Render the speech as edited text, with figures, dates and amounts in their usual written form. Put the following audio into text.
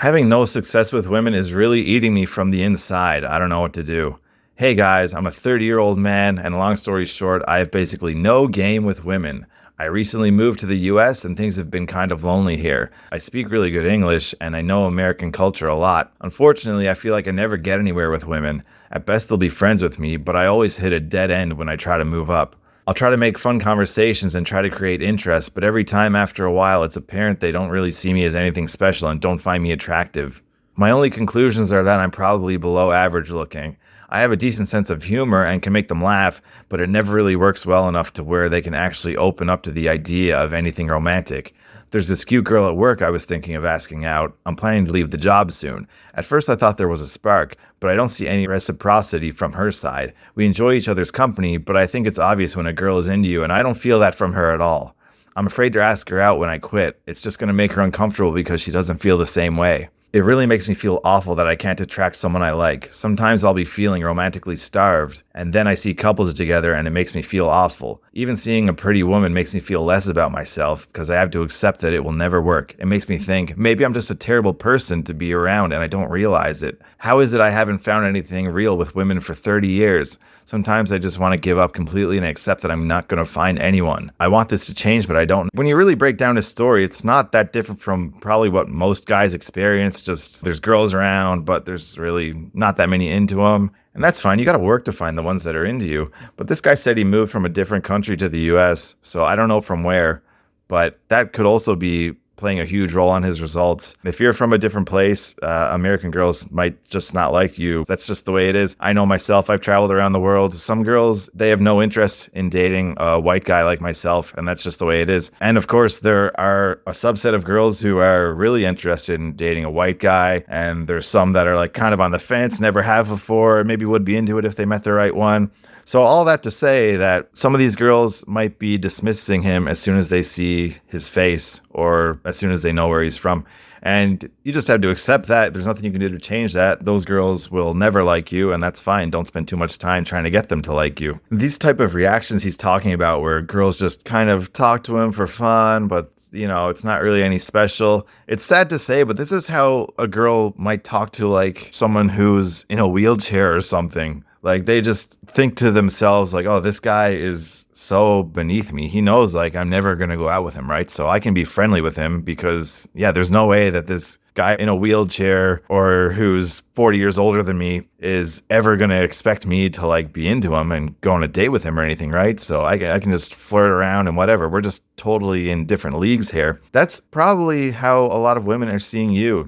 Having no success with women is really eating me from the inside. I don't know what to do. Hey guys, I'm a 30-year-old man, and long story short, I have basically no game with women. I recently moved to the US and things have been kind of lonely here. I speak really good English and I know American culture a lot. Unfortunately, I feel like I never get anywhere with women. At best, they'll be friends with me, but I always hit a dead end when I try to move up. I'll try to make fun conversations and try to create interest, but every time after a while, it's apparent they don't really see me as anything special and don't find me attractive. My only conclusions are that I'm probably below average looking. I have a decent sense of humor and can make them laugh, but it never really works well enough to where they can actually open up to the idea of anything romantic. There's this cute girl at work I was thinking of asking out. I'm planning to leave the job soon. At first, I thought there was a spark, but I don't see any reciprocity from her side. We enjoy each other's company, but I think it's obvious when a girl is into you, and I don't feel that from her at all. I'm afraid to ask her out when I quit. It's just going to make her uncomfortable because she doesn't feel the same way. It really makes me feel awful that I can't attract someone I like. Sometimes I'll be feeling romantically starved, and then I see couples together and it makes me feel awful. Even seeing a pretty woman makes me feel less about myself because I have to accept that it will never work. It makes me think, maybe I'm just a terrible person to be around and I don't realize it. How is it I haven't found anything real with women for 30 years? Sometimes I just want to give up completely and accept that I'm not going to find anyone. I want this to change, but I don't. When you really break down his story, it's not that different from probably what most guys experience. Just there's girls around, but there's really not that many into them. And that's fine. You got to work to find the ones that are into you. But this guy said he moved from a different country to the US. So I don't know from where, but that could also be playing a huge role on his results. If you're from a different place, American girls might just not like you. That's just the way it is. I know myself, I've traveled around the world. Some girls, they have no interest in dating a white guy like myself, and that's just the way it is. And of course, there are a subset of girls who are really interested in dating a white guy, and there's some that are like kind of on the fence, never have before, maybe would be into it if they met the right one. So all that to say that some of these girls might be dismissing him as soon as they see his face or as soon as they know where he's from. And you just have to accept that. There's nothing you can do to change that. Those girls will never like you, and that's fine. Don't spend too much time trying to get them to like you. These type of reactions he's talking about where girls just kind of talk to him for fun, but it's not really any special. It's sad to say, but this is how a girl might talk to like someone who's in a wheelchair or something. Like they just think to themselves like, oh, this guy is so beneath me. He knows like I'm never going to go out with him, right? So I can be friendly with him because there's no way that this guy in a wheelchair or who's 40 years older than me is ever going to expect me to like be into him and go on a date with him or anything, right? So I can just flirt around and whatever. We're just totally in different leagues here. That's probably how a lot of women are seeing you.